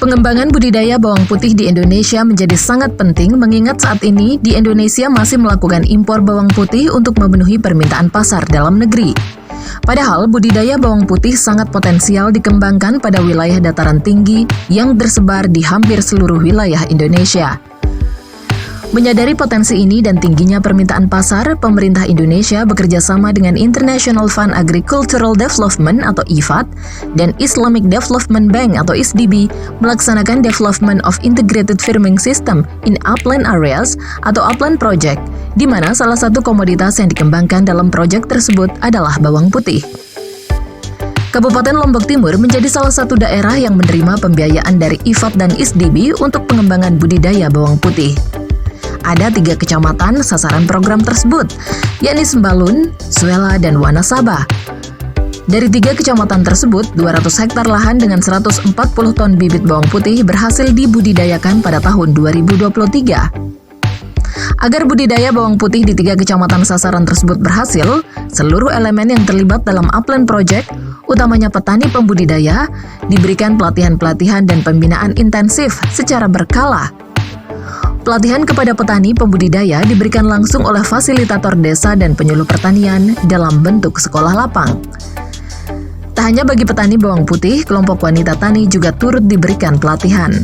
Pengembangan budidaya bawang putih di Indonesia menjadi sangat penting mengingat saat ini di Indonesia masih melakukan impor bawang putih untuk memenuhi permintaan pasar dalam negeri. Padahal budidaya bawang putih sangat potensial dikembangkan pada wilayah dataran tinggi yang tersebar di hampir seluruh wilayah Indonesia. Menyadari potensi ini dan tingginya permintaan pasar, pemerintah Indonesia bekerja sama dengan International Fund Agricultural Development atau IFAD dan Islamic Development Bank atau ISDB melaksanakan Development of Integrated Farming System in Upland Areas atau Upland Project, di mana salah satu komoditas yang dikembangkan dalam proyek tersebut adalah bawang putih. Kabupaten Lombok Timur menjadi salah satu daerah yang menerima pembiayaan dari IFAD dan ISDB untuk pengembangan budidaya bawang putih. Ada 3 kecamatan sasaran program tersebut, yakni Sembalun, Suela, dan Wanasaba. Dari 3 kecamatan tersebut, 200 hektar lahan dengan 140 ton bibit bawang putih berhasil dibudidayakan pada tahun 2023. Agar budidaya bawang putih di 3 kecamatan sasaran tersebut berhasil, seluruh elemen yang terlibat dalam Upland Project, utamanya petani pembudidaya, diberikan pelatihan-pelatihan dan pembinaan intensif secara berkala. Pelatihan kepada petani pembudidaya diberikan langsung oleh fasilitator desa dan penyuluh pertanian dalam bentuk sekolah lapang. Tak hanya bagi petani bawang putih, kelompok wanita tani juga turut diberikan pelatihan.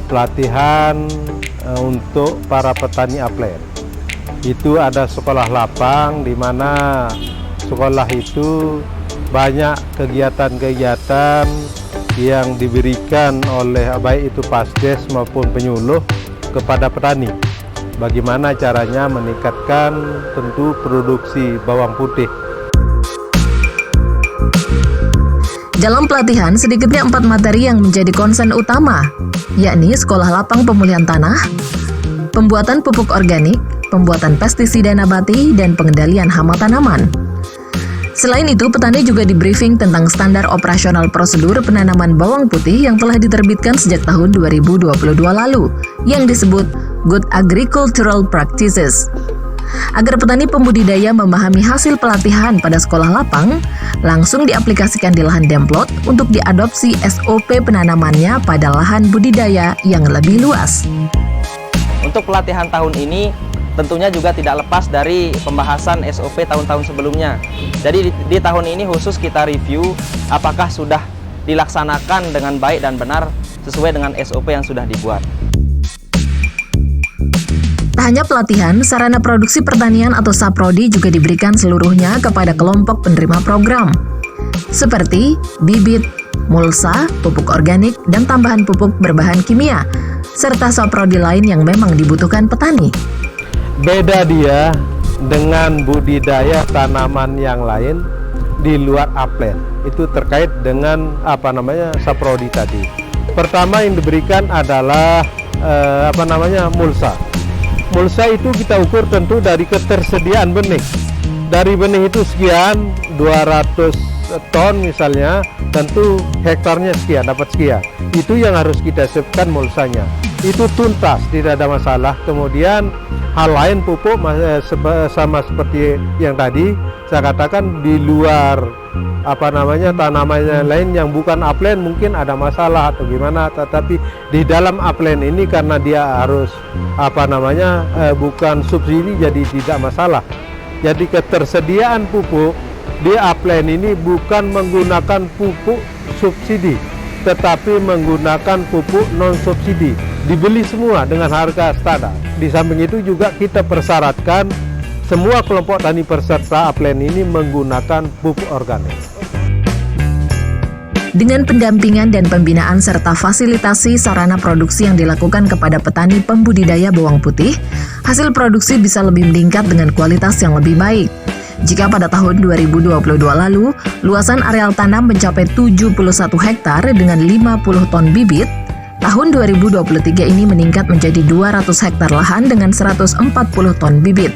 Pelatihan untuk para petani upland. Itu ada sekolah lapang di mana sekolah itu banyak kegiatan-kegiatan yang diberikan oleh baik itu Pasdes maupun penyuluh kepada petani. Bagaimana caranya meningkatkan tentu produksi bawang putih. Dalam pelatihan, sedikitnya 4 materi yang menjadi konsen utama, yakni sekolah lapang pemulihan tanah, pembuatan pupuk organik, pembuatan pestisida nabati, dan pengendalian hama tanaman. Selain itu, petani juga di-briefing tentang standar operasional prosedur penanaman bawang putih yang telah diterbitkan sejak tahun 2022 lalu, yang disebut Good Agricultural Practices. Agar petani pembudidaya memahami hasil pelatihan pada sekolah lapang, langsung diaplikasikan di lahan demplot untuk diadopsi SOP penanamannya pada lahan budidaya yang lebih luas. Untuk pelatihan tahun ini, tentunya juga tidak lepas dari pembahasan SOP tahun-tahun sebelumnya. Jadi di tahun ini khusus kita review apakah sudah dilaksanakan dengan baik dan benar sesuai dengan SOP yang sudah dibuat. Tak hanya pelatihan, sarana produksi pertanian atau saprodi juga diberikan seluruhnya kepada kelompok penerima program, seperti bibit, mulsa, pupuk organik, dan tambahan pupuk berbahan kimia, serta saprodi lain yang memang dibutuhkan petani. Beda dia dengan budidaya tanaman yang lain di luar upland. Itu terkait dengan saprodi tadi. Pertama yang diberikan adalah mulsa. Mulsa itu kita ukur tentu dari ketersediaan benih. Dari benih itu sekian, 200 ton misalnya, tentu hektarnya sekian, dapat sekian. Itu yang harus kita siapkan mulsanya. Itu tuntas, tidak ada masalah. Kemudian hal lain pupuk sama seperti yang tadi saya katakan, di luar tanaman yang lain yang bukan upland mungkin ada masalah atau gimana, tetapi di dalam upland ini karena dia harus bukan subsidi, jadi tidak masalah. Jadi ketersediaan pupuk di upland ini bukan menggunakan pupuk subsidi, tetapi menggunakan pupuk non subsidi, dibeli semua dengan harga standar. Di samping itu juga kita persyaratkan semua kelompok tani peserta upland ini menggunakan pupuk organik. Dengan pendampingan dan pembinaan serta fasilitasi sarana produksi yang dilakukan kepada petani pembudidaya bawang putih, hasil produksi bisa lebih meningkat dengan kualitas yang lebih baik. Jika pada tahun 2022 lalu, luasan areal tanam mencapai 71 hektar dengan 50 ton bibit, tahun 2023 ini meningkat menjadi 200 hektar lahan dengan 140 ton bibit.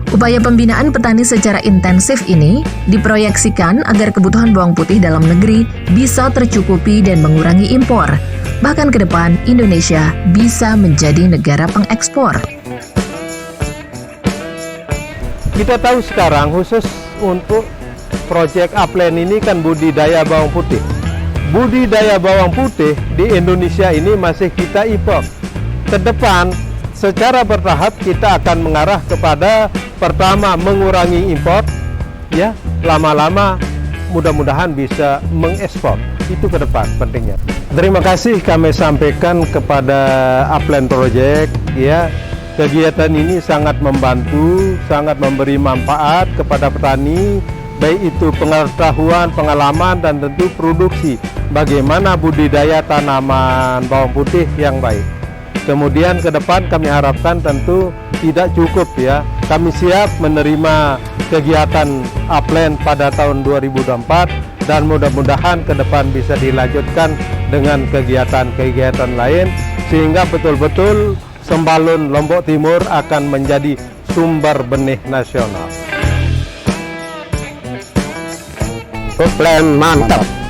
Upaya pembinaan petani secara intensif ini diproyeksikan agar kebutuhan bawang putih dalam negeri bisa tercukupi dan mengurangi impor. Bahkan ke depan, Indonesia bisa menjadi negara pengekspor. Kita tahu sekarang khusus untuk proyek upland ini kan budidaya bawang putih. budidaya bawang putih di Indonesia ini masih kita impor. Ke depan secara bertahap kita akan mengarah kepada pertama mengurangi impor, ya, lama-lama mudah-mudahan bisa mengekspor. Itu ke depan pentingnya. Terima kasih kami sampaikan kepada Upland Project, ya. Kegiatan ini sangat membantu, sangat memberi manfaat kepada petani, baik itu pengetahuan, pengalaman, dan tentu produksi. Bagaimana budidaya tanaman bawang putih yang baik. Kemudian ke depan kami harapkan tentu tidak cukup, ya. Kami siap menerima kegiatan Upland pada tahun 2024 dan mudah-mudahan ke depan bisa dilanjutkan dengan kegiatan-kegiatan lain sehingga betul-betul Sembalun Lombok Timur akan menjadi sumber benih nasional. Upland mantap.